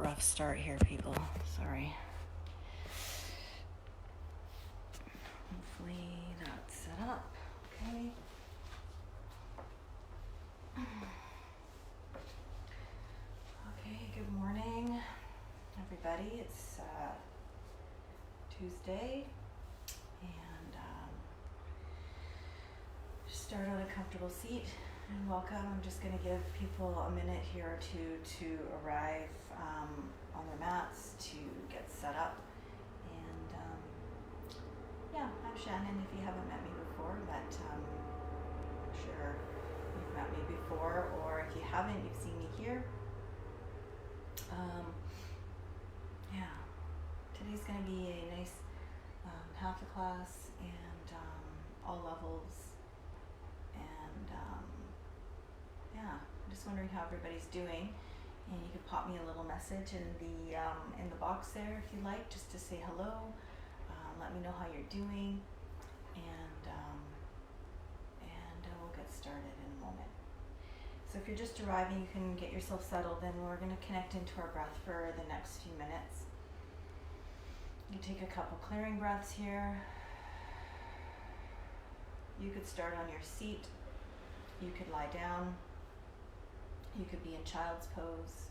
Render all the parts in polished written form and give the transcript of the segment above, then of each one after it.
rough start here, people. Sorry. Hopefully that's set up. Okay. Okay, good morning, everybody. It's Tuesday, and just start on a comfortable seat and welcome. I'm just going to give people a minute here or two to arrive on their mats to get set up. And yeah, I'm Shannon. If you haven't met me before, but I'm sure you've met me before, or if you haven't, you've seen me here. Yeah, today's going to be a nice Hatha class, and all levels, and yeah, I'm just wondering how everybody's doing, and you could pop me a little message in the box there if you like, just to say hello, let me know how you're doing, and we'll get started in a moment. So if you're just arriving, you can get yourself settled, and we're going to connect into our breath for the next few minutes. You take a couple clearing breaths here. You could start on your seat. You could lie down. You could be in child's pose.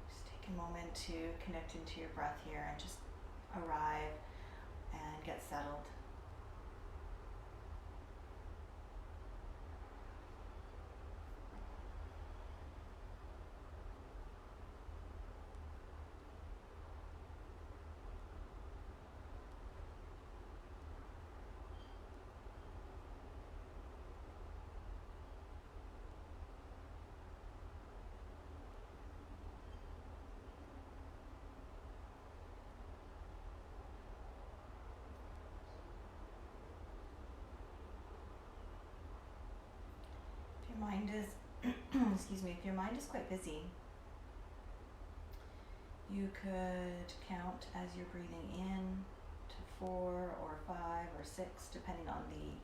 Just take a moment to connect into your breath here and just arrive and get settled. If your mind is, if your mind is quite busy, you could count as you're breathing in to 4 or 5 or 6, depending on the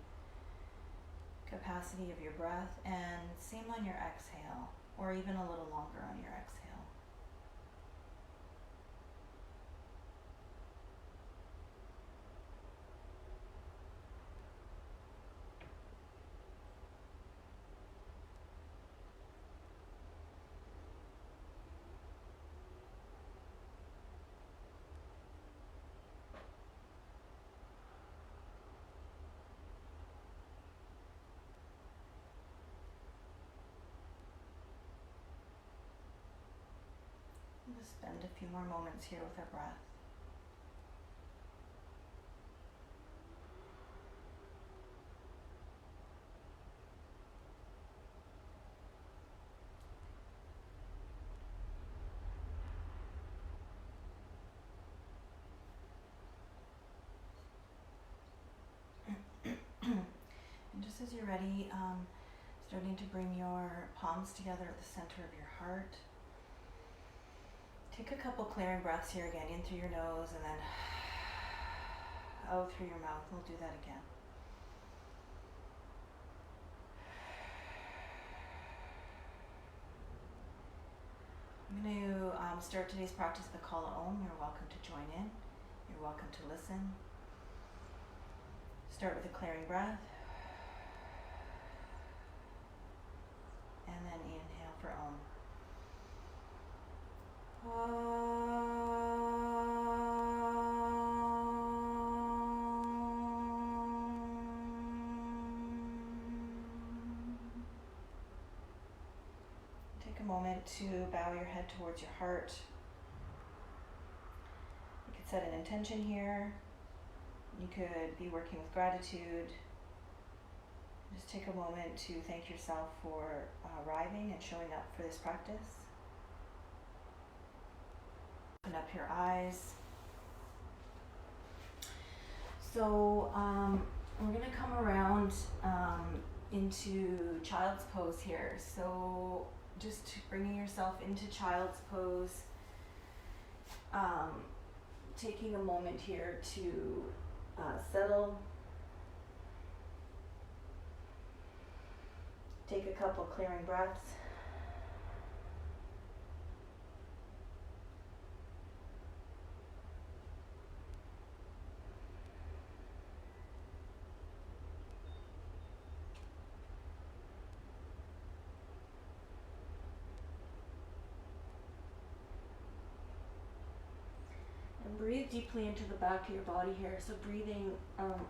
capacity of your breath, and same on your exhale, or even a little longer on your exhale. We'll just spend a few more moments here with our breath. And just as you're ready, starting to bring your palms together at the center of your heart. Take a couple clearing breaths here again, in through your nose and then out through your mouth. We'll do that again. I'm going to start today's practice with the call of Ohm. You're welcome to join in. You're welcome to listen. Start with a clearing breath. And then inhale for Ohm. Take a moment to bow your head towards your heart. You could set an intention here. You could be working with gratitude. Just take a moment to thank yourself for arriving and showing up for this practice. Open up your eyes. So we're going to come around into child's pose here. So just bringing yourself into child's pose, taking a moment here to settle. Take a couple clearing breaths. And breathe deeply into the back of your body here. So breathing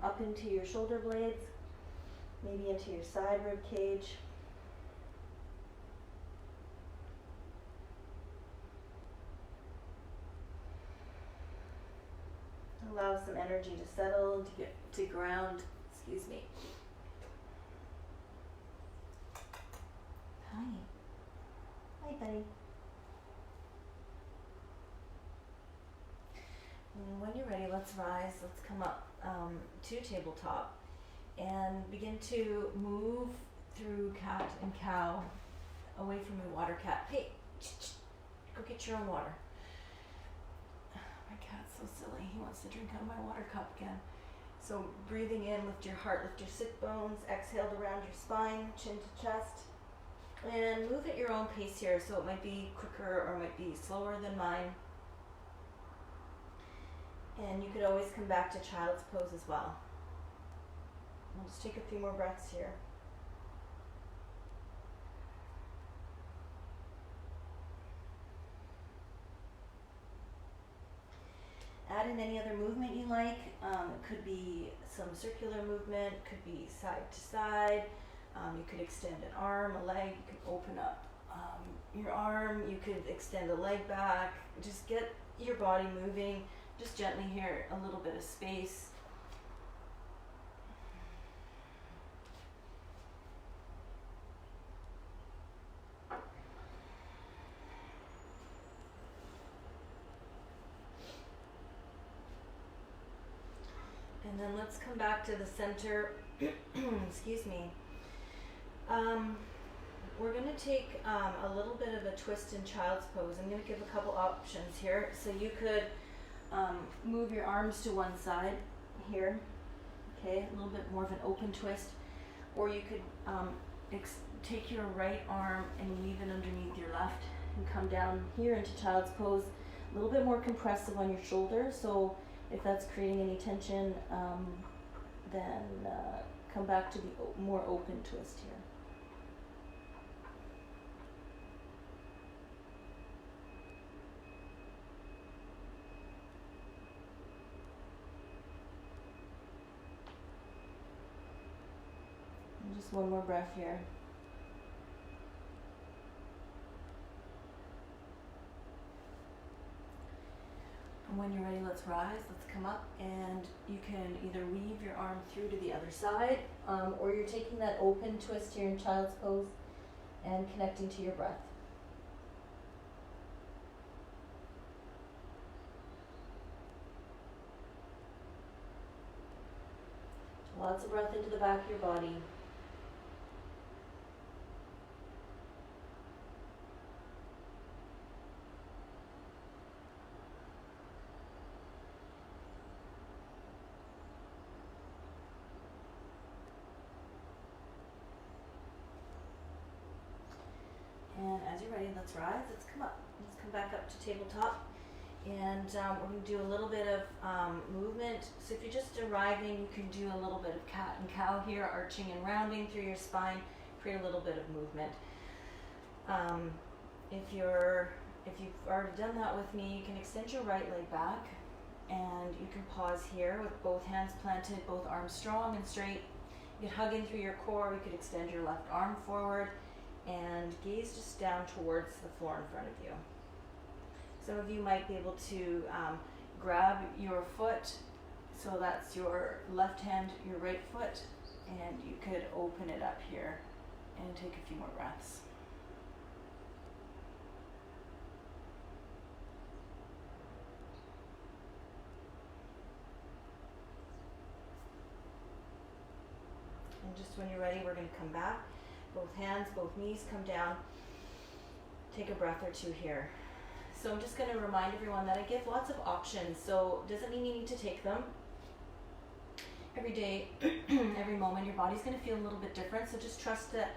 up into your shoulder blades, maybe into your side rib cage. Allow some energy to settle, to get to ground. Excuse me. Hi. Hi, buddy. And when you're ready, let's rise. Let's come up to tabletop and begin to move through cat and cow away from your water cat. Hey, go get your own water. My cat's so silly. He wants to drink out of my water cup again. So breathing in, lift your heart, lift your sit bones, exhale around your spine, chin to chest. And move at your own pace here. So it might be quicker or it might be slower than mine. And you could always come back to child's pose as well. We'll just take a few more breaths here. Add in any other movement you like. It could be some circular movement, could be side to side. You could extend an arm, a leg, you could open up your arm, you could extend a leg back. Just get your body moving, just gently here, a little bit of space. And then let's come back to the center. Excuse me. We're going to take a little bit of a twist in child's pose. I'm going to give a couple options here. So you could move your arms to one side here. Okay, a little bit more of an open twist. Or you could take your right arm and weave it underneath your left and come down here into child's pose. A little bit more compressive on your shoulder. So if that's creating any tension, then come back to the more open twist here. And just one more breath here. And when you're ready, let's rise, let's come up, and you can either weave your arm through to the other side, or you're taking that open twist here in child's pose and connecting to your breath. Lots of breath into the back of your body. And as you're ready, let's rise, let's come up. Let's come back up to tabletop. And we're going to do a little bit of movement. So if you're just arriving, you can do a little bit of cat and cow here, arching and rounding through your spine, create a little bit of movement. If you've already done that with me, you can extend your right leg back, and you can pause here with both hands planted, both arms strong and straight. You can hug in through your core. You could extend your left arm forward and gaze just down towards the floor in front of you. Some of you might be able to grab your foot, so that's your left hand, your right foot, and you could open it up here and take a few more breaths. And just when you're ready, we're going to come back. Both hands, both knees come down. Take a breath or two here. So I'm just going to remind everyone that I give lots of options, so it doesn't mean you need to take them. every day, every moment, your body's going to feel a little bit different. So just trust that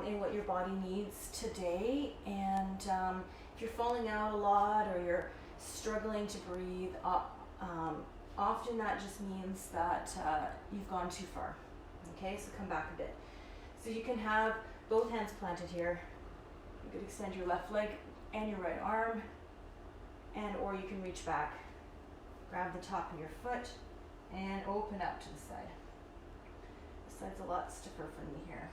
in what your body needs today. And if you're falling out a lot or you're struggling to breathe, often that just means that you've gone too far. Okay, so come back a bit. So you can have both hands planted here. You could extend your left leg and your right arm, and or you can reach back, grab the top of your foot, and open up to the side. This side's a lot stiffer for me here.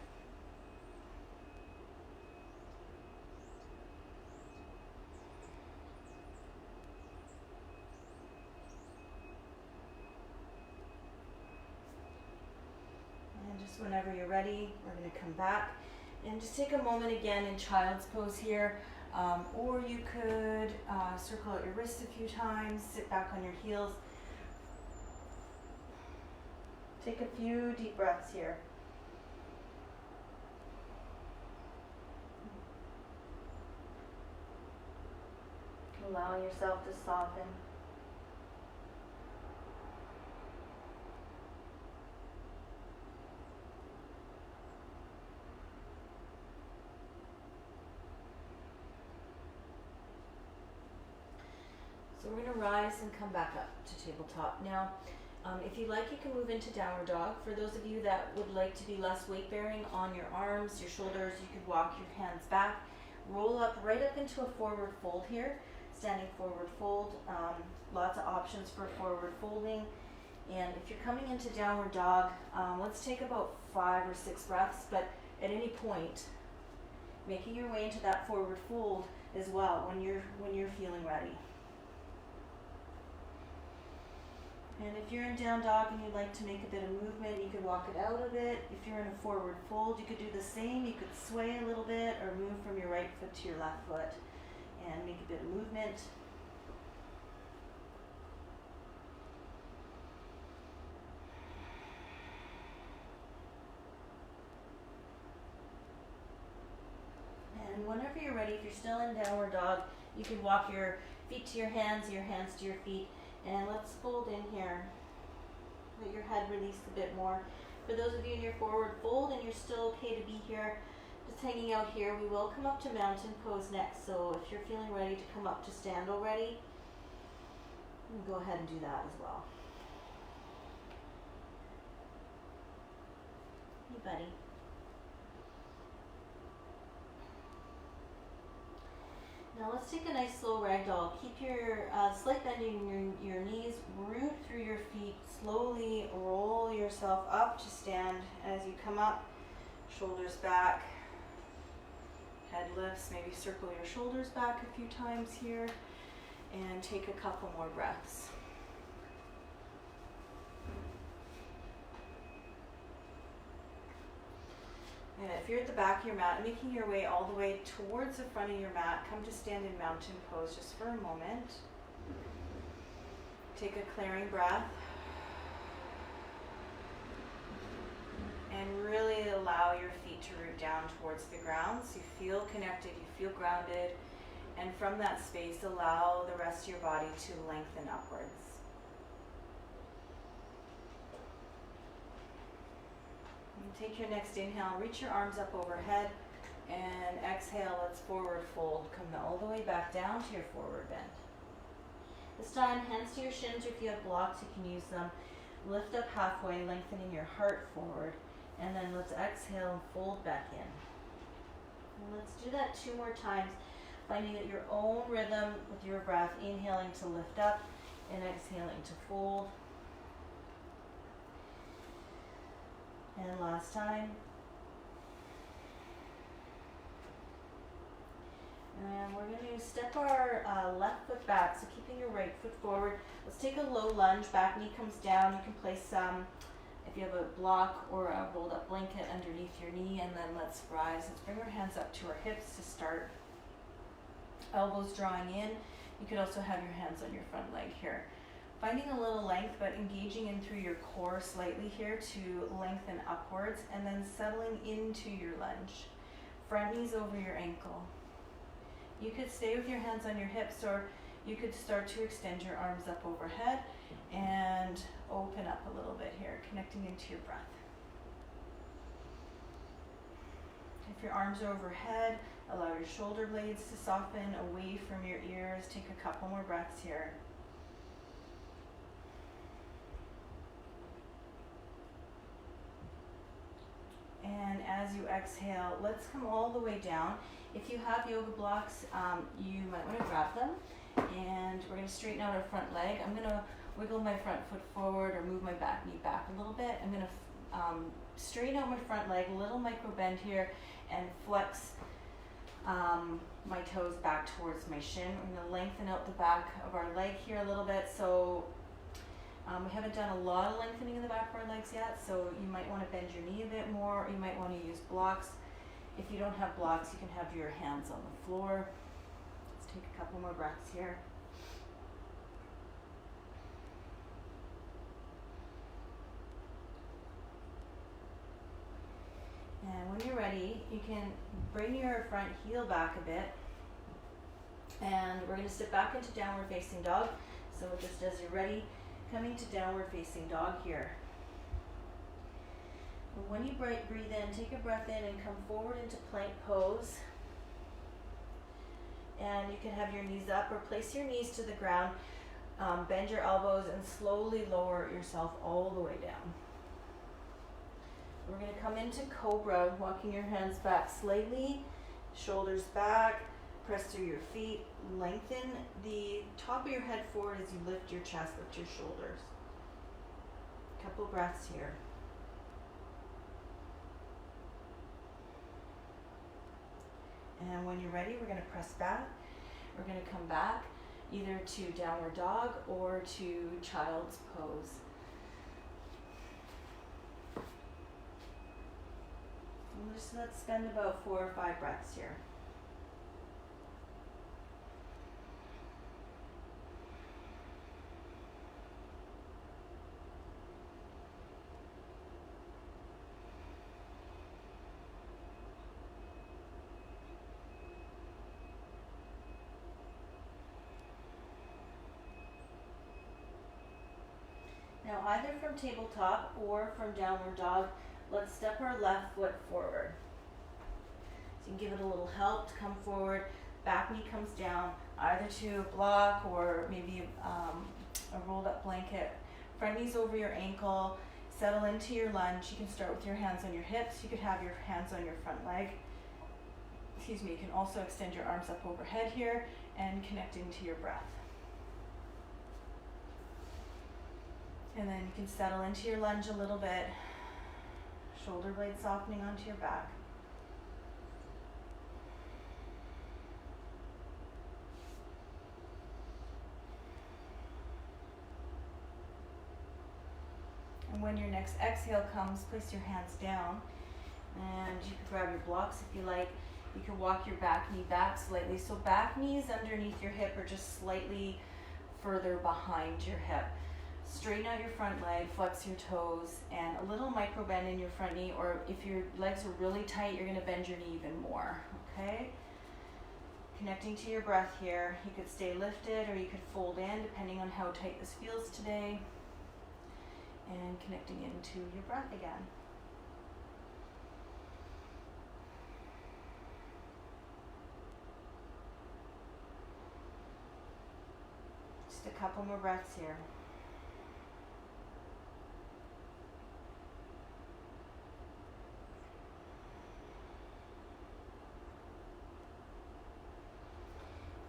And just whenever you're ready, we're going to come back and just take a moment again in child's pose here. Or you could circle out your wrists a few times, sit back on your heels. Take a few deep breaths here. Allowing yourself to soften. So we're going to rise and come back up to tabletop. Now, if you like, you can move into downward dog. For those of you that would like to be less weight bearing on your arms, your shoulders, you could walk your hands back. Roll up right up into a forward fold here. Standing forward fold. Lots of options for forward folding. And if you're coming into downward dog, let's take about 5 or 6 breaths. But at any point, making your way into that forward fold as well when you're feeling ready. And if you're in down dog and you'd like to make a bit of movement, you could walk it out a bit. If you're in a forward fold, you could do the same. You could sway a little bit or move from your right foot to your left foot and make a bit of movement. And whenever you're ready, if you're still in downward dog, you can walk your feet to your hands to your feet. And let's fold in here. Let your head release a bit more. For those of you in your forward fold and you're still okay to be here, just hanging out here, we will come up to mountain pose next. So if you're feeling ready to come up to stand already, you can go ahead and do that as well. Hey, buddy. Now let's take a nice slow ragdoll. Keep your slight bending in your knees, root through your feet, slowly roll yourself up to stand. As you come up, shoulders back, head lifts, maybe circle your shoulders back a few times here, and take a couple more breaths. And if you're at the back of your mat, making your way all the way towards the front of your mat, come to stand in mountain pose just for a moment. Take a clearing breath. And really allow your feet to root down towards the ground so you feel connected, you feel grounded. And from that space, allow the rest of your body to lengthen upwards. Take your next inhale, reach your arms up overhead, and exhale, let's forward fold. Come all the way back down to your forward bend. This time, hands to your shins, or if you have blocks, you can use them. Lift up halfway, lengthening your heart forward, and then let's exhale and fold back in. And let's do that 2 more times, finding at your own rhythm with your breath, inhaling to lift up and exhaling to fold. And last time. And we're going to step our left foot back, so keeping your right foot forward. Let's take a low lunge, back knee comes down. You can place, if you have a block or a rolled up blanket underneath your knee, and then let's rise. Let's bring our hands up to our hips to start. Elbows drawing in. You could also have your hands on your front leg here. Finding a little length, but engaging in through your core slightly here to lengthen upwards, and then settling into your lunge. Front knees over your ankle. You could stay with your hands on your hips, or you could start to extend your arms up overhead and open up a little bit here, connecting into your breath. If your arms are overhead, allow your shoulder blades to soften away from your ears. Take a couple more breaths here. And as you exhale, let's come all the way down. If you have yoga blocks, you might want to grab them. And we're going to straighten out our front leg. I'm going to wiggle my front foot forward or move my back knee back a little bit. I'm going to straighten out my front leg, a little micro bend here, and flex my toes back towards my shin. We're going to lengthen out the back of our leg here a little bit. So we haven't done a lot of lengthening in the back of our legs yet, so you might want to bend your knee a bit more, or you might want to use blocks. If you don't have blocks, you can have your hands on the floor. Let's take a couple more breaths here. And when you're ready, you can bring your front heel back a bit. And we're going to step back into downward facing dog. So just as you're ready, coming to downward facing dog here. And when you breathe in, take a breath in and come forward into plank pose. And you can have your knees up or place your knees to the ground. Bend your elbows and slowly lower yourself all the way down. We're going to come into Cobra, walking your hands back slightly, shoulders back, press through your feet, lengthen the top of your head forward as you lift your chest, lift your shoulders. Couple breaths here. And when you're ready, we're going to press back. We're going to come back either to downward dog or to child's pose. Let's spend about 4 or 5 breaths here. Now, either from tabletop or from downward dog, let's step our left foot forward. So you can give it a little help to come forward. Back knee comes down, either to a block or maybe a rolled up blanket. Front knee's over your ankle. Settle into your lunge. You can start with your hands on your hips. You could have your hands on your front leg. Excuse me, you can also extend your arms up overhead here and connect into your breath. And then you can settle into your lunge a little bit. Shoulder blades softening onto your back. And when your next exhale comes, place your hands down. And you can grab your blocks if you like. You can walk your back knee back slightly. So back knee is underneath your hip or just slightly further behind your hip. Straighten out your front leg, flex your toes, and a little micro bend in your front knee, or if your legs are really tight, you're going to bend your knee even more, okay? Connecting to your breath here. You could stay lifted or you could fold in depending on how tight this feels today. And connecting into your breath again. Just a couple more breaths here.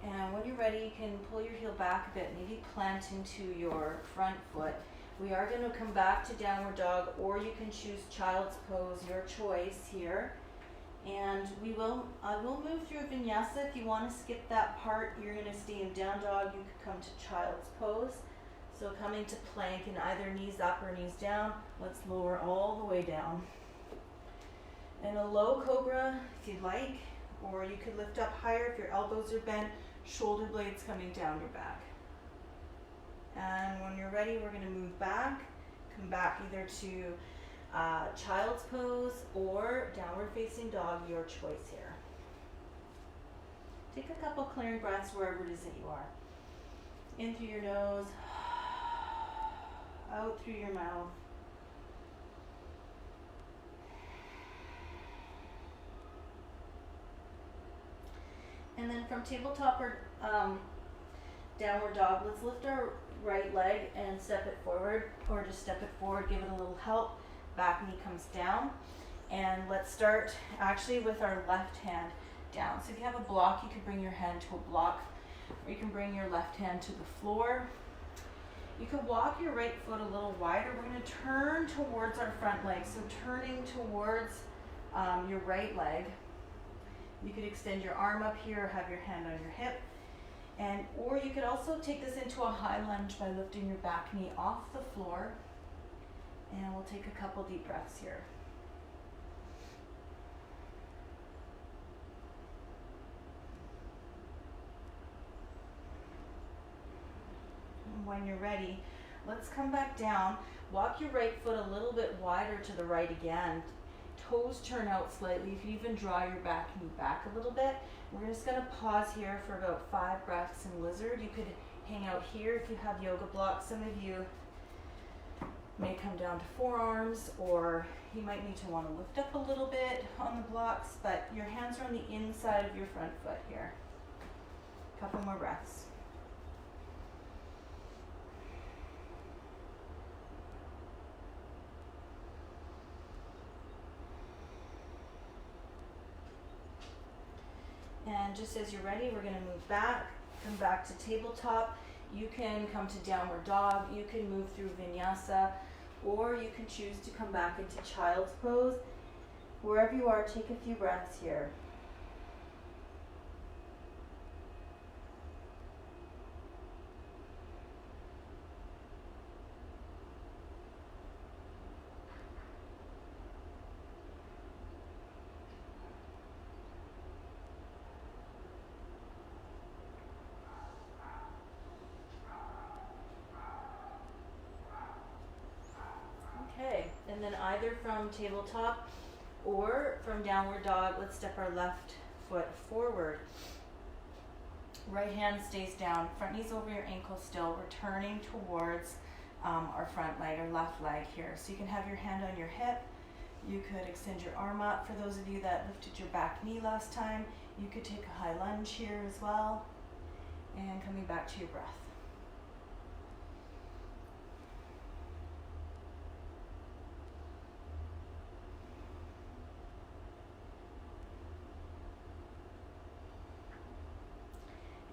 And when you're ready, you can pull your heel back a bit, maybe plant into your front foot. We are going to come back to downward dog, or you can choose child's pose, your choice here. And I will move through a vinyasa. If you want to skip that part, you're going to stay in down dog. You could come to child's pose. So coming to plank and either knees up or knees down. Let's lower all the way down. And a low cobra if you'd like, or you could lift up higher if your elbows are bent, shoulder blades coming down your back. And when you're ready, we're going to move back, come back either to child's pose or downward facing dog, your choice here. Take a couple clearing breaths wherever it is that you are. In through your nose, out through your mouth. And then from tabletop or downward dog, let's lift our right leg and step it forward, or just step it forward, give it a little help. Back knee comes down. And let's start actually with our left hand down. So if you have a block, you can bring your hand to a block, or you can bring your left hand to the floor. You could walk your right foot a little wider. We're going to turn towards our front leg. So turning towards your right leg. You could extend your arm up here, or have your hand on your hip. Or you could also take this into a high lunge by lifting your back knee off the floor. And we'll take a couple deep breaths here. And when you're ready, let's come back down. Walk your right foot a little bit wider to the right again. Toes turn out slightly. You can even draw your back knee back a little bit. We're just going to pause here for about 5 breaths in lizard. You could hang out here if you have yoga blocks. Some of you may come down to forearms, or you might need to want to lift up a little bit on the blocks, but your hands are on the inside of your front foot here. A couple more breaths. And just as you're ready, we're going to move back, come back to tabletop. You can come to downward dog, you can move through vinyasa, or you can choose to come back into child's pose. Wherever you are, take a few breaths here. Okay, and then either from tabletop or from downward dog, let's step our left foot forward. Right hand stays down, front knee's over your ankle still. We're turning towards our front leg, or left leg here. So you can have your hand on your hip. You could extend your arm up. For those of you that lifted your back knee last time, you could take a high lunge here as well. And coming back to your breath.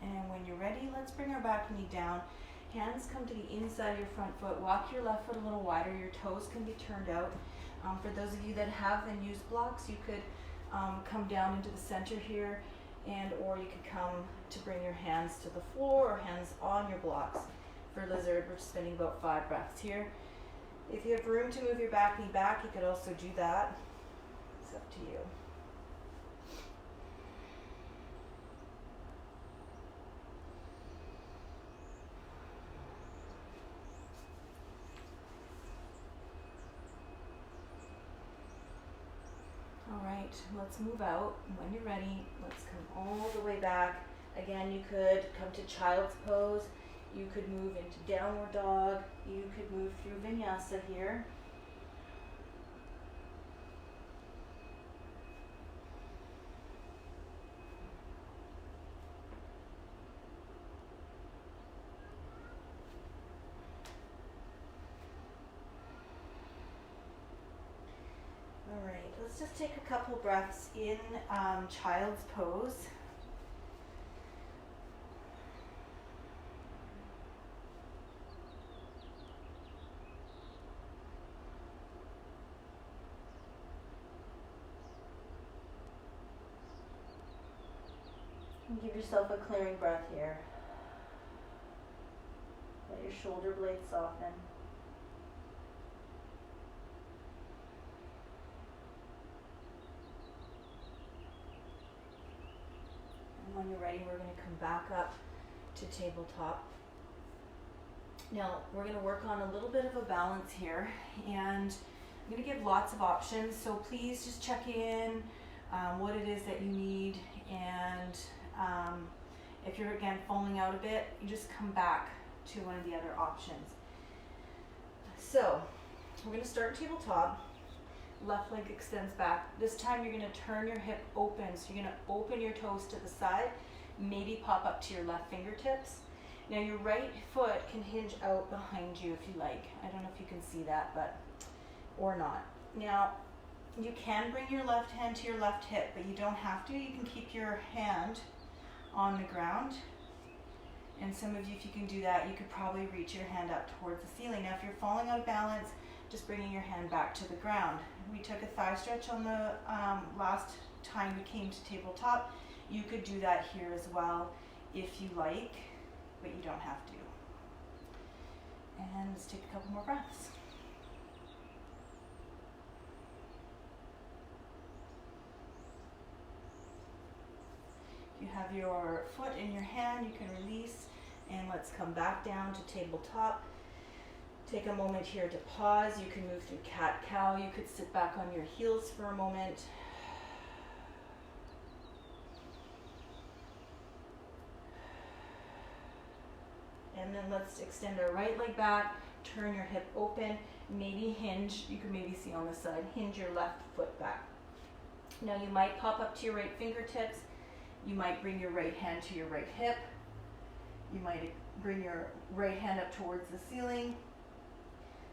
And when you're ready, let's bring our back knee down. Hands come to the inside of your front foot. Walk your left foot a little wider. Your toes can be turned out. For those of you that have and use blocks, you could come down into the center here, or you could come to bring your hands to the floor or hands on your blocks. For lizard, we're spending about 5 breaths here. If you have room to move your back knee back, you could also do that. It's up to you. Alright, let's move out. When you're ready, let's come all the way back. Again, you could come to child's pose. You could move into downward dog. You could move through vinyasa here. Alright, let's just take a couple breaths in child's pose. And give yourself a clearing breath here. Let your shoulder blades soften. When you're ready, we're going to come back up to tabletop. Now, we're going to work on a little bit of a balance here, and I'm going to give lots of options, so please just check in what it is that you need, and If you're again falling out a bit, you just come back to one of the other options. So we're going to start tabletop. Left leg extends back. This time you're going to turn your hip open. So you're going to open your toes to the side, maybe pop up to your left fingertips. Now your right foot can hinge out behind you if you like. I don't know if you can see that, but, or not. Now you can bring your left hand to your left hip, but you don't have to. You can keep your hand on the ground. And some of you, if you can do that, you could probably reach your hand up towards the ceiling. Now if you're falling out of balance, just bringing your hand back to the ground. We took a thigh stretch on the last time we came to tabletop. You could do that here as well if you like, but you don't have to. And let's take a couple more breaths. You have your foot in your hand, you can release, and let's come back down to tabletop. Take a moment here to pause. You can move through cat-cow. You could sit back on your heels for a moment. And then let's extend our right leg back, turn your hip open, maybe hinge, you can maybe see on the side, hinge your left foot back. Now you might pop up to your right fingertips, you might bring your right hand to your right hip, you might bring your right hand up towards the ceiling.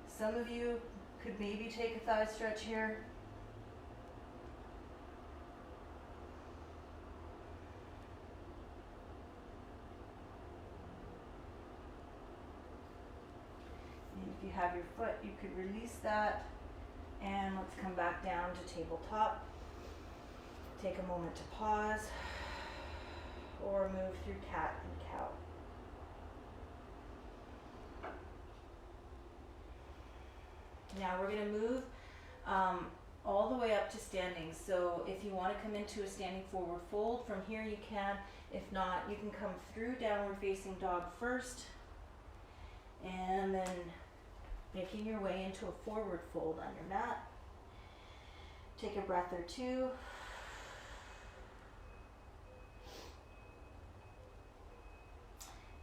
Some of you could maybe take a thigh stretch here. And if you have your foot, you could release that. And let's come back down to tabletop. Take a moment to pause or move through cat and cow. Now we're going to move all the way up to standing. So if you want to come into a standing forward fold, from here you can. If not, you can come through downward facing dog first, and then making your way into a forward fold on your mat. Take a breath or two.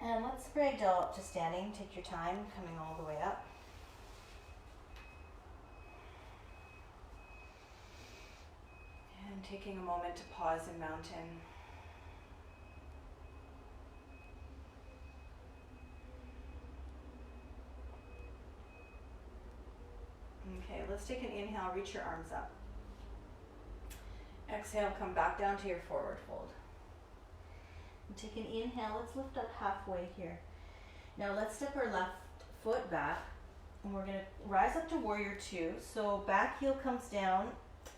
And let's ragdoll up to standing. Take your time, coming all the way up. And taking a moment to pause in mountain. Okay, let's take an inhale, reach your arms up. Exhale, come back down to your forward fold. And take an inhale, let's lift up halfway here. Now let's step our left foot back, and we're going to rise up to warrior two. So back heel comes down,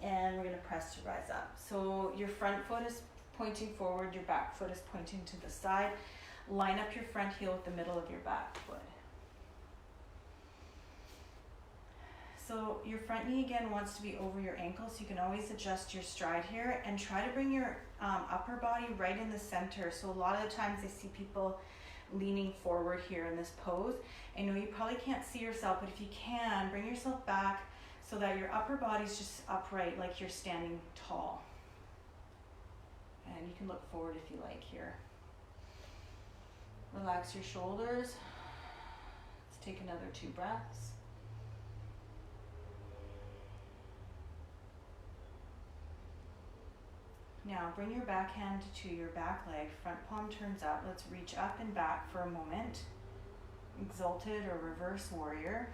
and we're going to press to rise up. So your front foot is pointing forward, your back foot is pointing to the side. Line up your front heel with the middle of your back foot. So your front knee again wants to be over your ankle, so you can always adjust your stride here and try to bring your upper body right in the center. So a lot of the times I see people leaning forward here in this pose. I know you probably can't see yourself, but if you can, bring yourself back so that your upper body's just upright, like you're standing tall. And you can look forward if you like here. Relax your shoulders. Let's take another 2 breaths. Now bring your back hand to your back leg, front palm turns up. Let's reach up and back for a moment. Exalted or reverse warrior.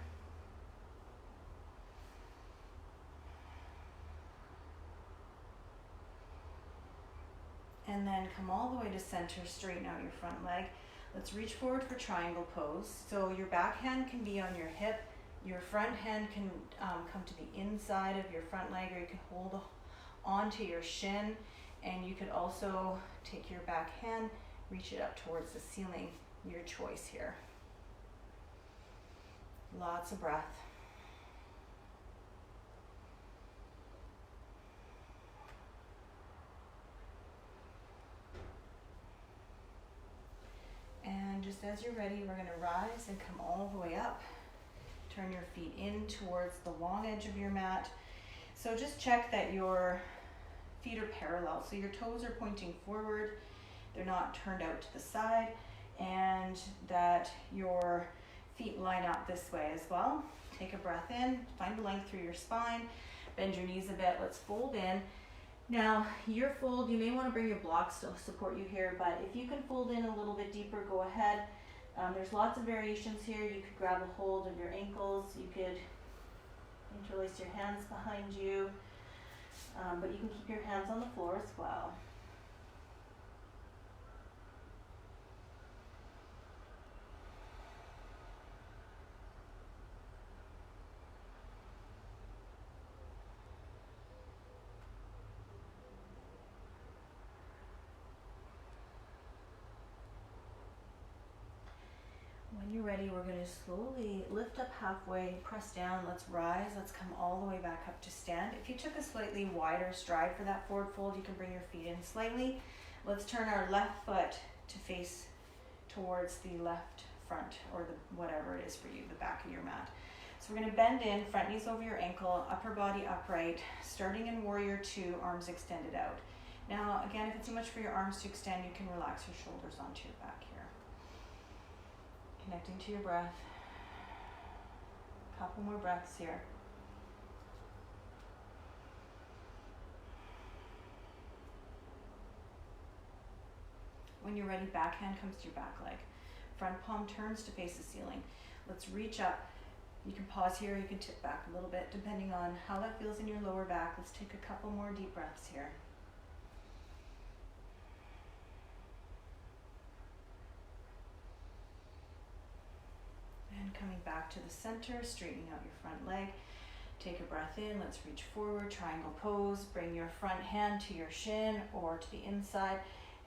And then come all the way to center, straighten out your front leg. Let's reach forward for triangle pose. So your back hand can be on your hip, your front hand can come to the inside of your front leg, or you can hold onto your shin. And you could also take your back hand, reach it up towards the ceiling, your choice here. Lots of breath. And just as you're ready, we're going to rise and come all the way up. Turn your feet in towards the long edge of your mat. So just check that your feet are parallel, so your toes are pointing forward. they're not turned out to the side, and that your feet line up this way as well. Take a breath in, find the length through your spine, bend your knees a bit, let's fold in. Now, your fold, you may want to bring your blocks to support you here, but if you can fold in a little bit deeper, go ahead. There's lots of variations here. You could grab a hold of your ankles, you could interlace your hands behind you, but you can keep your hands on the floor as well. When you're ready, we're going to slowly lift up halfway, press down, let's rise, let's come all the way back up to stand. If you took a slightly wider stride for that forward fold, you can bring your feet in slightly. Let's turn our left foot to face towards the left front, or the whatever it is for you, the back of your mat. So we're going to bend in, front knees over your ankle, upper body upright, starting in Warrior Two, arms extended out. Now, again, if it's too much for your arms to extend, you can relax your shoulders onto your back here. Connecting to your breath. Couple more breaths here. When you're ready, backhand comes to your back leg. Front palm turns to face the ceiling. Let's reach up. You can pause here, you can tip back a little bit depending on how that feels in your lower back. Let's take a couple more deep breaths here. And coming back to the center, straightening out your front leg. Take a breath in, let's reach forward, triangle pose. Bring your front hand to your shin or to the inside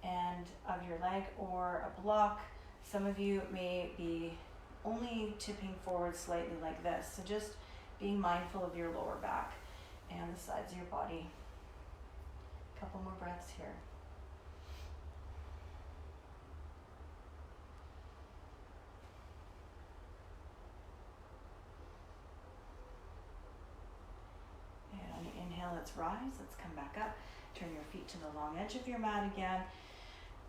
and of your leg or a block. Some of you may be only tipping forward slightly like this. So just being mindful of your lower back and the sides of your body. A couple more breaths here. Let's rise, let's come back up, turn your feet to the long edge of your mat again.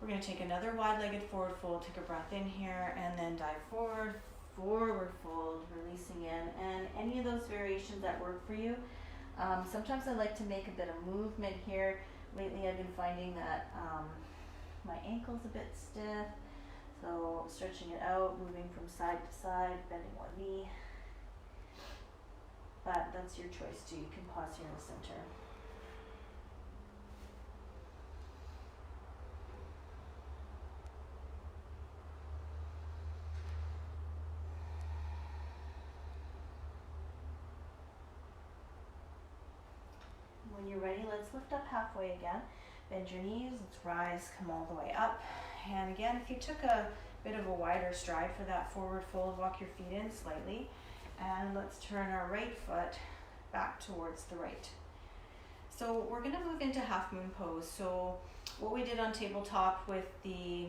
We're going to take another wide-legged forward fold, take a breath in here, and then dive forward, forward fold, releasing in, and any of those variations that work for you. Sometimes I like to make a bit of movement here. Lately I've been finding that my ankle's a bit stiff, so stretching it out, moving from side to side, bending one knee. But that's your choice too. You can pause here in the center. When you're ready, let's lift up halfway again. Bend your knees, let's rise, come all the way up. And again, if you took a bit of a wider stride for that forward fold, walk your feet in slightly. And let's turn our right foot back towards the right. So we're going to move into half moon pose. So what we did on tabletop with the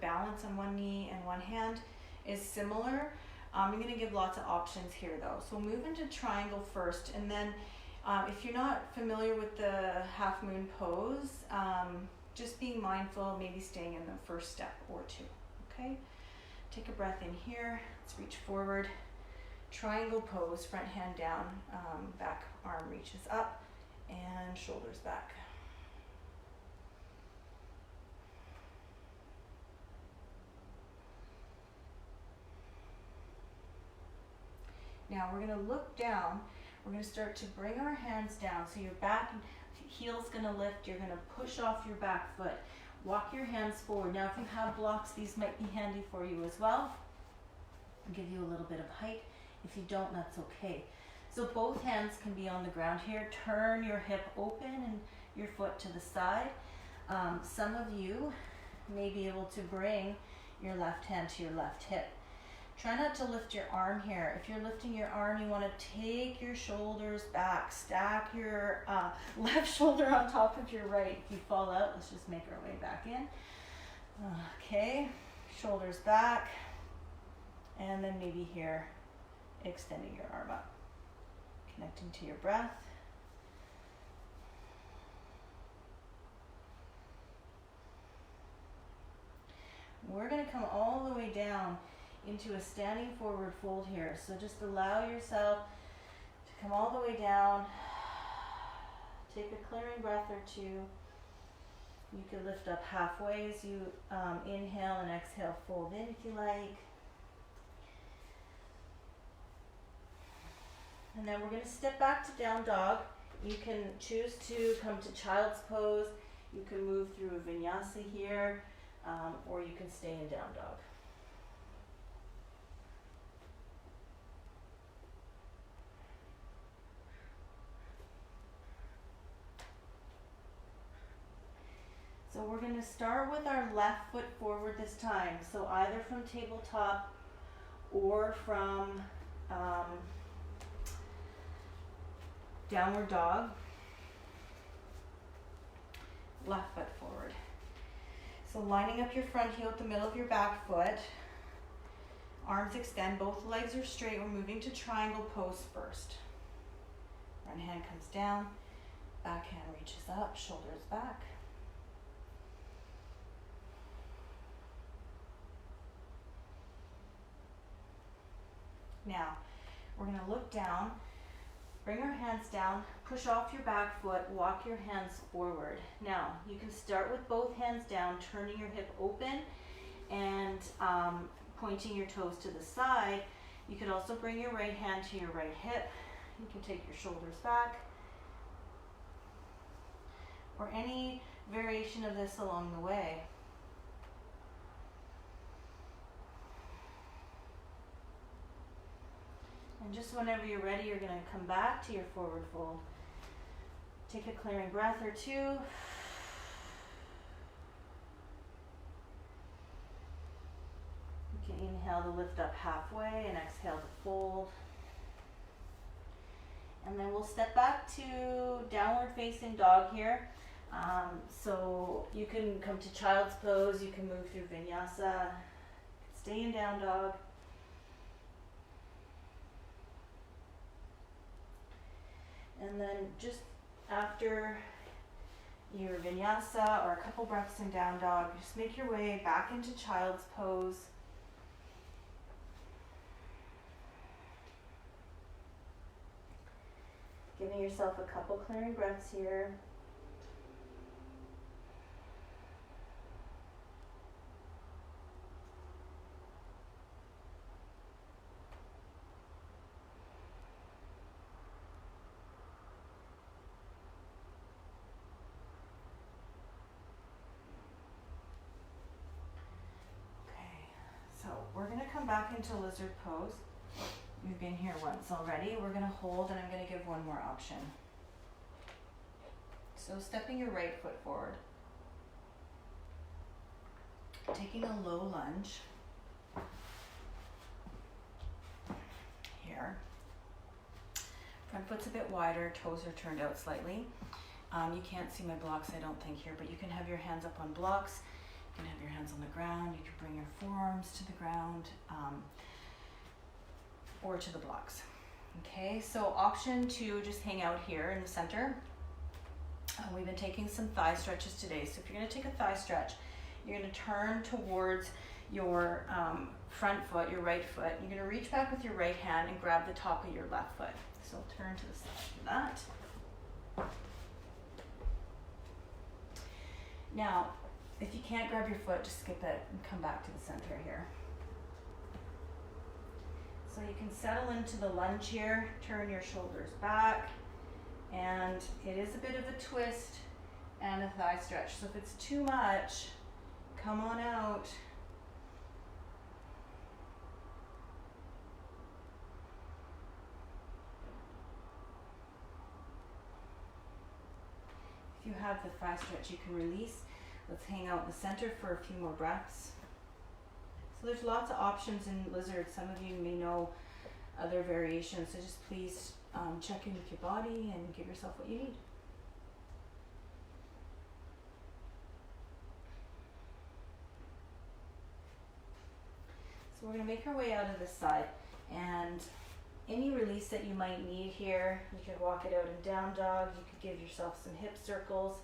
balance on one knee and one hand is similar. I'm going to give lots of options here though. So move into triangle first, and then if you're not familiar with the half moon pose, just being mindful, maybe staying in the first step or two. Okay. Take a breath in here, let's reach forward, triangle pose, front hand down, back arm reaches up, and shoulders back. Now we're going to look down, we're going to start to bring our hands down, so your back heel's going to lift, you're going to push off your back foot. Walk your hands forward. Now if you have blocks, these might be handy for you as well. I'll give you a little bit of height. If you don't, that's okay. So both hands can be on the ground here. Turn your hip open and your foot to the side. Some of you may be able to bring your left hand to your left hip. Try not to lift your arm here. If you're lifting your arm, you want to take your shoulders back. Stack your left shoulder on top of your right. If you fall out, let's just make our way back in. Okay, shoulders back. And then maybe here, extending your arm up. Connecting to your breath. We're going to come all the way down into a standing forward fold here. So just allow yourself to come all the way down. Take a clearing breath or two. You can lift up halfway as you inhale and exhale, fold in if you like. And then we're going to step back to down dog. You can choose to come to child's pose. You can move through a vinyasa here, or you can stay in down dog. So we're going to start with our left foot forward this time. So either from tabletop or from downward dog. Left foot forward. So lining up your front heel at the middle of your back foot. Arms extend, both legs are straight. We're moving to triangle pose first. Front hand comes down, back hand reaches up, shoulders back. Now, we're going to look down, bring our hands down, push off your back foot, walk your hands forward. Now, you can start with both hands down, turning your hip open and pointing your toes to the side. You could also bring your right hand to your right hip. You can take your shoulders back, or any variation of this along the way. And just whenever you're ready, you're going to come back to your forward fold. Take a clearing breath or two. You can inhale to lift up halfway and exhale to fold. And then we'll step back to downward facing dog here. So you can come to child's pose, you can move through vinyasa, stay in down dog. And then just after your vinyasa or a couple breaths in down dog, just make your way back into child's pose. Giving yourself a couple clearing breaths here. We're going to come back into lizard pose. We've been here once already. We're going to hold, and I'm going to give one more option. So stepping your right foot forward. Taking a low lunge. Here. Front foot's a bit wider, toes are turned out slightly. You can't see my blocks, I don't think, here, but you can have your hands up on blocks. You can have your hands on the ground. You can bring your forearms to the ground or to the blocks. Okay, so option 2, just hang out here in the center. We've been taking some thigh stretches today. So if you're going to take a thigh stretch, you're going to turn towards your front foot, your right foot. You're going to reach back with your right hand and grab the top of your left foot. So turn to the side of that. Now, if you can't grab your foot, just skip it and come back to the center here. So you can settle into the lunge here, turn your shoulders back, and it is a bit of a twist and a thigh stretch. So if it's too much, come on out. If you have the thigh stretch, you can release. Let's hang out in the center for a few more breaths. So there's lots of options in lizard. Some of you may know other variations, so just please check in with your body and give yourself what you need. So we're going to make our way out of this side, and any release that you might need here, you could walk it out in down dog, you could give yourself some hip circles.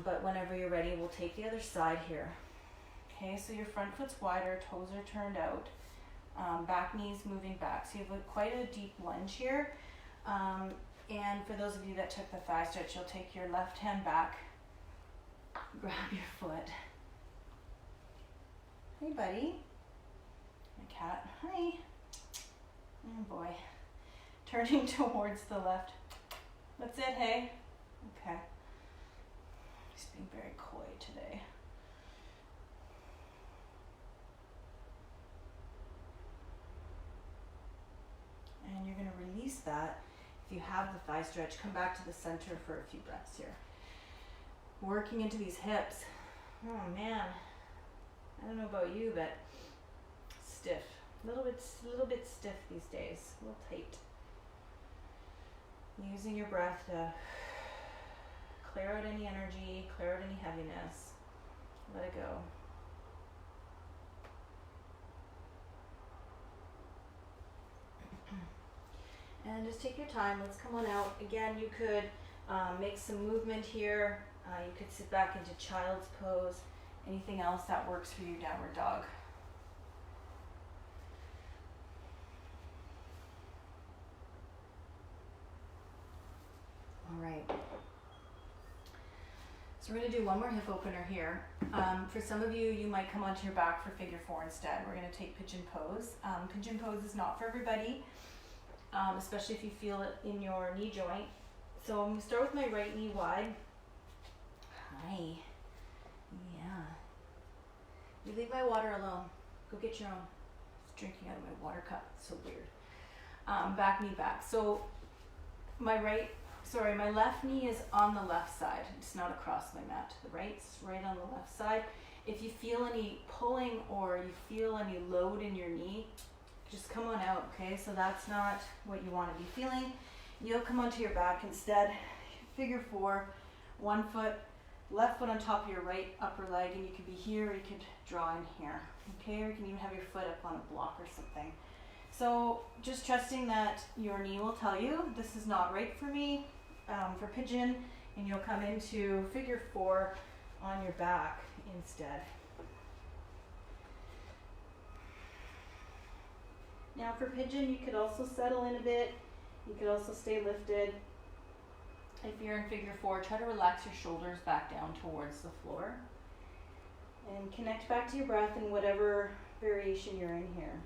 But whenever you're ready, we'll take the other side here. Okay, so your front foot's wider, toes are turned out, back knee's moving back. So you have quite a deep lunge here. And for those of you that took the thigh stretch, you'll take your left hand back, grab your foot. Hey buddy. My cat. Hi. Oh boy. Turning towards the left. That's it, hey? Okay. He's being very coy today. And you're going to release that. If you have the thigh stretch, come back to the center for a few breaths here. Working into these hips. Oh man. I don't know about you, but stiff. A little bit stiff these days. A little tight. Using your breath to clear out any energy, clear out any heaviness. Let it go. And just take your time. Let's come on out. Again, you could make some movement here. You could sit back into child's pose. Anything else that works for you, downward dog. All right. So we're going to do one more hip opener here. For some of you, you might come onto your back for figure four instead. We're going to take pigeon pose. Pigeon pose is not for everybody, especially if you feel it in your knee joint. So I'm going to start with my right knee wide. Hi. Yeah. You leave my water alone. Go get your own. It's drinking out of my water cup. It's so weird. Back knee back. So my left knee is on the left side. It's not across my mat to the right. It's right on the left side. If you feel any pulling or you feel any load in your knee, just come on out, okay? So that's not what you want to be feeling. You'll come onto your back instead. Figure four, one foot, left foot on top of your right upper leg, and you could be here or you could draw in here, okay? Or you can even have your foot up on a block or something. So just trusting that your knee will tell you this is not right for me for pigeon, and you'll come into figure four on your back instead. Now for pigeon, you could also settle in a bit. You could also stay lifted. If you're in figure four, try to relax your shoulders back down towards the floor. And connect back to your breath in whatever variation you're in here.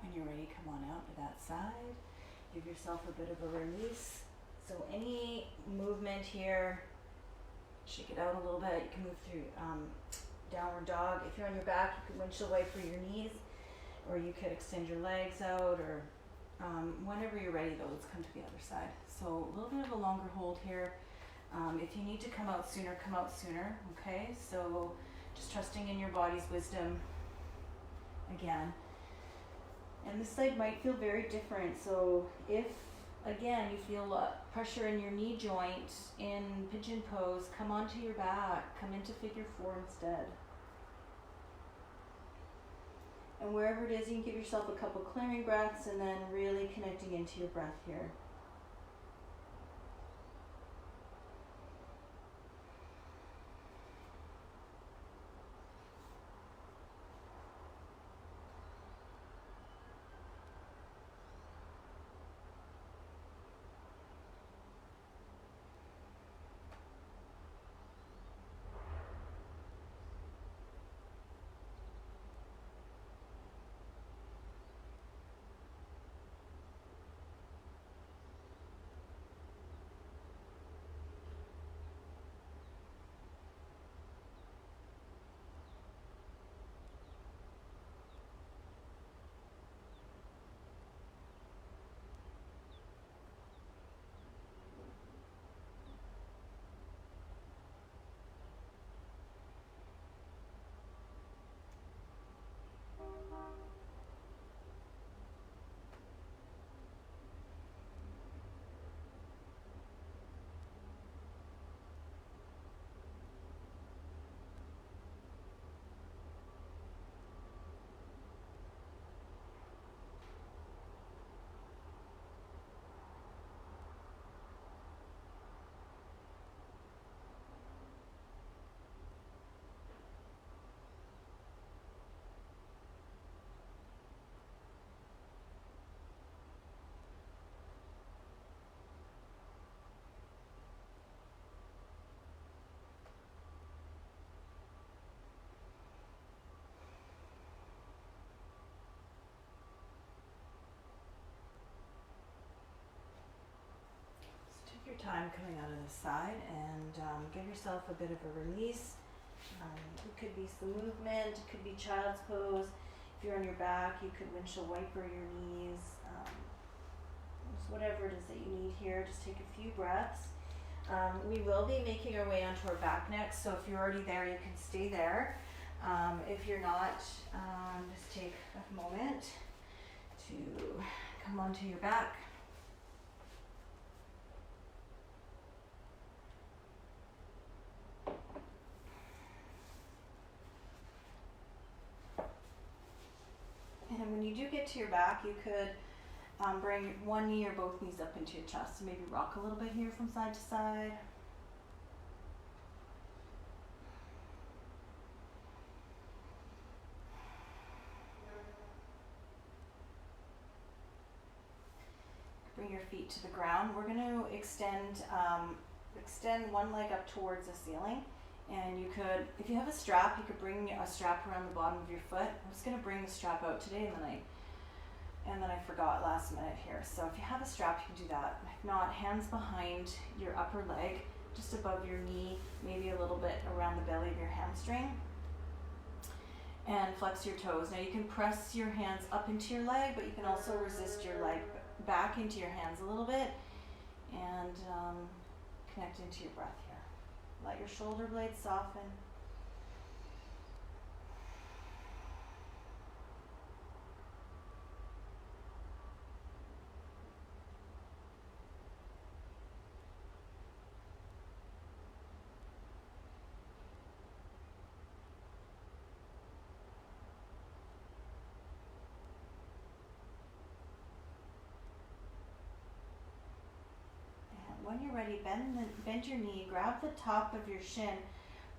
When you're ready, come on out to that side. Give yourself a bit of a release. So any movement here, shake it out a little bit. You can move through downward dog. If you're on your back, you could windshield wiper your knees, or you could extend your legs out, or whenever you're ready though, let's come to the other side. So a little bit of a longer hold here. If you need to come out sooner, okay? So just trusting in your body's wisdom again. And this side might feel very different. So if, again, you feel pressure in your knee joint in pigeon pose, come onto your back, come into figure four instead. And wherever it is, you can give yourself a couple clearing breaths and then really connecting into your breath here. time coming out of the side, and give yourself a bit of a release. It could be some movement, it could be child's pose. If you're on your back, you could windshield wiper your knees. Just whatever it is that you need here, just take a few breaths. We will be making our way onto our back next, so if you're already there, you can stay there. If you're not, just take a moment to come onto your back. And when you do get to your back, you could bring one knee or both knees up into your chest. So maybe rock a little bit here from side to side. Bring your feet to the ground. We're going to extend one leg up towards the ceiling. And you could, if you have a strap, you could bring a strap around the bottom of your foot. I'm just going to bring the strap out today, and then I forgot last minute here. So if you have a strap, you can do that. If not, hands behind your upper leg, just above your knee, maybe a little bit around the belly of your hamstring. And flex your toes. Now you can press your hands up into your leg, but you can also resist your leg back into your hands a little bit, and connect into your breath here. Let your shoulder blades soften. When you're ready, bend your knee, grab the top of your shin,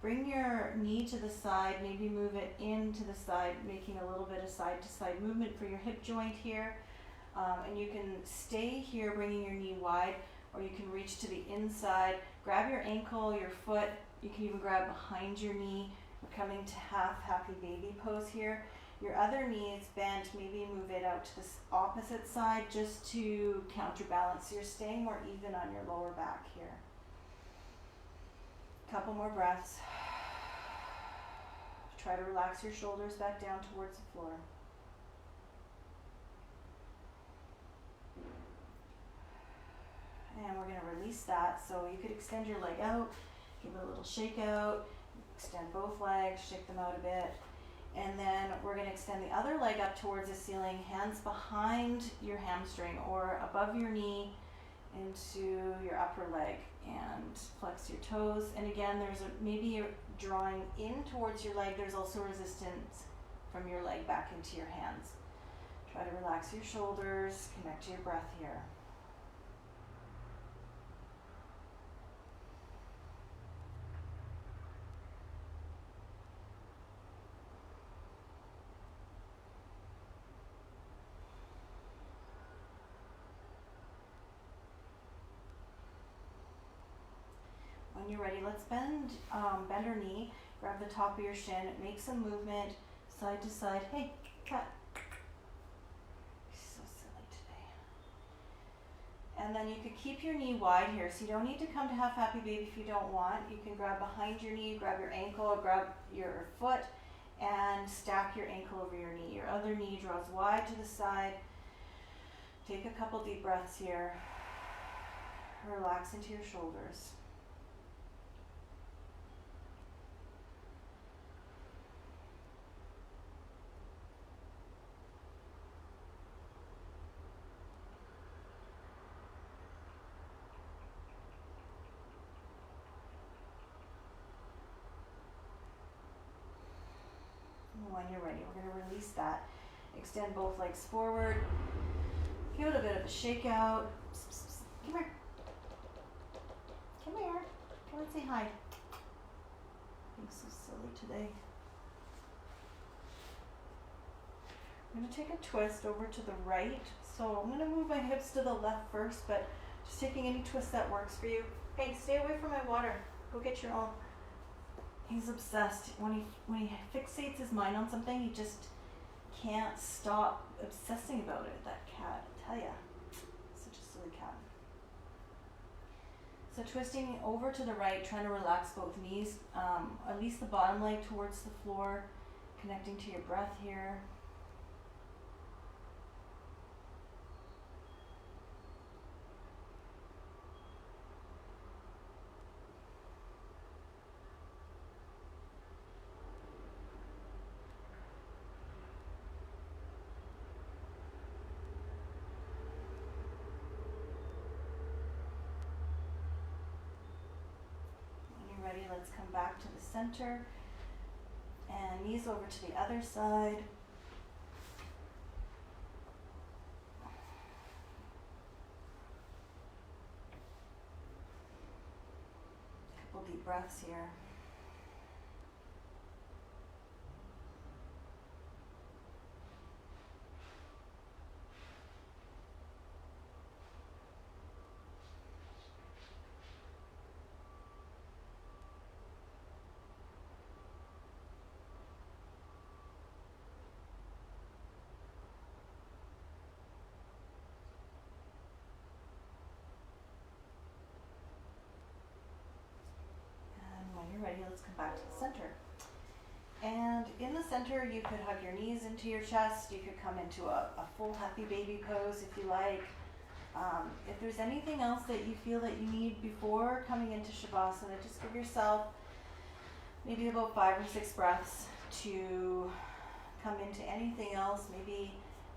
bring your knee to the side, maybe move it into the side, making a little bit of side to side movement for your hip joint here. And you can stay here, bringing your knee wide, or you can reach to the inside, grab your ankle, your foot, you can even grab behind your knee. We're coming to half happy baby pose here. Your other knee is bent, maybe move it out to the opposite side just to counterbalance. So you're staying more even on your lower back here. Couple more breaths. Try to relax your shoulders back down towards the floor. And we're going to release that. So you could extend your leg out, give it a little shake out, extend both legs, shake them out a bit. And then we're going to extend the other leg up towards the ceiling, hands behind your hamstring or above your knee into your upper leg, and flex your toes. And again, there's maybe you're drawing in towards your leg. There's also resistance from your leg back into your hands. Try to relax your shoulders, connect to your breath here. When you're ready, let's bend our knee, grab the top of your shin, make some movement side to side. Hey, cat. So silly today. And then you could keep your knee wide here, so you don't need to come to half happy baby if you don't want. You can grab behind your knee, grab your ankle, or grab your foot, and stack your ankle over your knee. Your other knee draws wide to the side. Take a couple deep breaths here. Relax into your shoulders. When you're ready, we're going to release that. Extend both legs forward. Give it a bit of a shake out. Come here. Come here. Come and say hi. Being so silly today. I'm going to take a twist over to the right. So I'm going to move my hips to the left first, but just taking any twist that works for you. Hey, stay away from my water. Go get your own. He's obsessed. When he fixates his mind on something, he just can't stop obsessing about it. That cat, I tell ya, such a silly cat. So twisting over to the right, trying to relax both knees, at least the bottom leg towards the floor, connecting to your breath here. Ready, let's come back to the center and knees over to the other side. Couple deep breaths here. Ready, let's come back to the center. And in the center, you could hug your knees into your chest. You could come into a full happy baby pose if you like. If there's anything else that you feel that you need before coming into Shavasana, just give yourself maybe about 5 or 6 breaths to come into anything else, maybe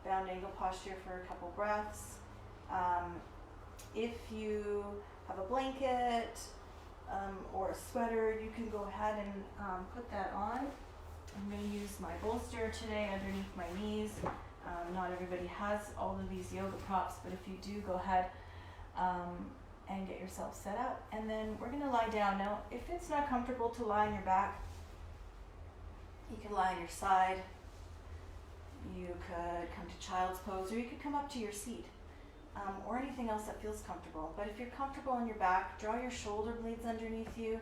bound angle posture for a couple breaths. If you have a blanket, or a sweater, you can go ahead and put that on. I'm going to use my bolster today underneath my knees. Not everybody has all of these yoga props, but if you do, go ahead and get yourself set up. And then we're going to lie down. Now, if it's not comfortable to lie on your back, you can lie on your side. You could come to child's pose, or you could come up to your seat. Or anything else that feels comfortable. But if you're comfortable on your back, draw your shoulder blades underneath you.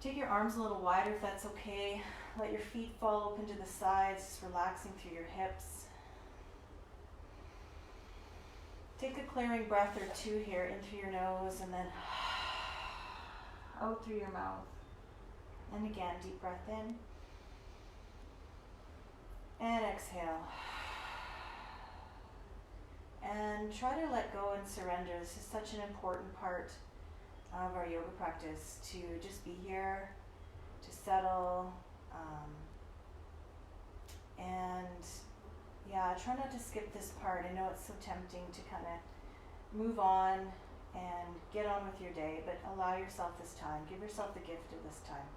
Take your arms a little wider if that's okay. Let your feet fall open to the sides, just relaxing through your hips. Take a clearing breath or two here in through your nose and then out through your mouth. And again, deep breath in. And exhale. And try to let go and surrender. This is such an important part of our yoga practice, to just be here, to settle, and yeah, try not to skip this part. I know it's so tempting to kind of move on and get on with your day, but allow yourself this time. Give yourself the gift of this time.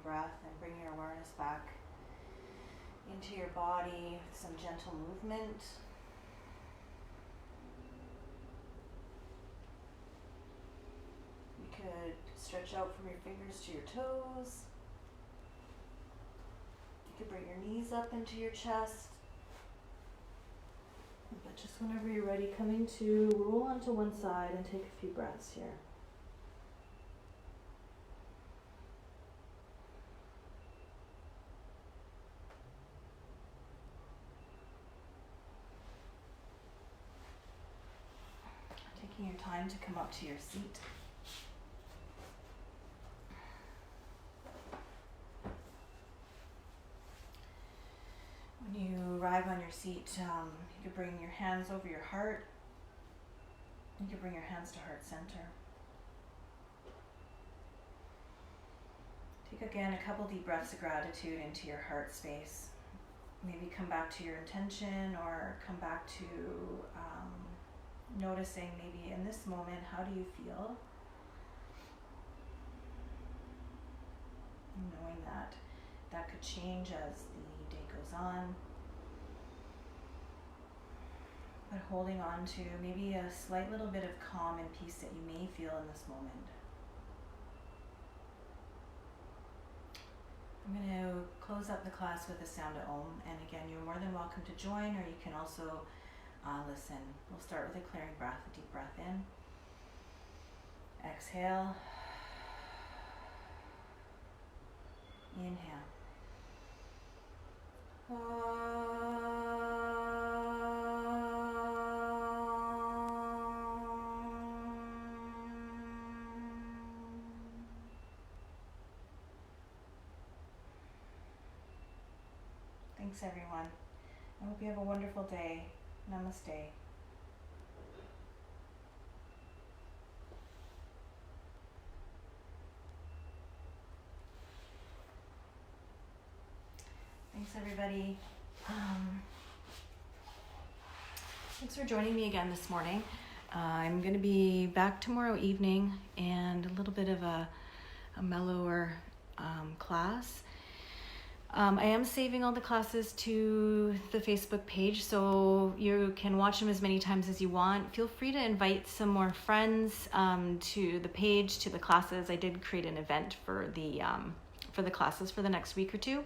breath and bring your awareness back into your body with some gentle movement. You could stretch out from your fingers to your toes. You could bring your knees up into your chest. But just whenever you're ready, coming to roll onto one side and take a few breaths here. Taking your time to come up to your seat. When you arrive on your seat, you can bring your hands over your heart. You can bring your hands to heart center. Take again a couple deep breaths of gratitude into your heart space. Maybe come back to your intention, or come back to noticing maybe in this moment, how do you feel? Knowing that that could change as the day goes on. But holding on to maybe a slight little bit of calm and peace that you may feel in this moment. I'm going to close up the class with the Sound of Ohm, and again, you're more than welcome to join, or you can also listen. We'll start with a clearing breath, a deep breath in. Exhale. Inhale. Thanks, everyone. I hope you have a wonderful day. Namaste. Thanks, everybody. Thanks for joining me again this morning. I'm going to be back tomorrow evening, and a little bit of a mellower class. I am saving all the classes to the Facebook page, so you can watch them as many times as you want. Feel free to invite some more friends to the page, to the classes. I did create an event for the classes for the next week or two.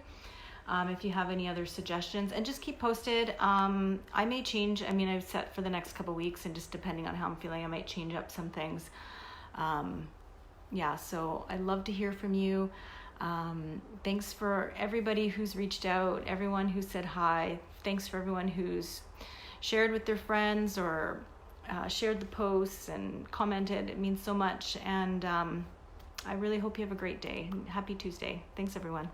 If you have any other suggestions, and just keep posted. I may change. I mean, I've set for the next couple weeks, and just depending on how I'm feeling, I might change up some things. So I'd love to hear from you. Thanks for everybody who's reached out, everyone who said hi. Thanks for everyone who's shared with their friends, or shared the posts and commented. It means so much. And I really hope you have a great day. Happy Tuesday. Thanks, everyone.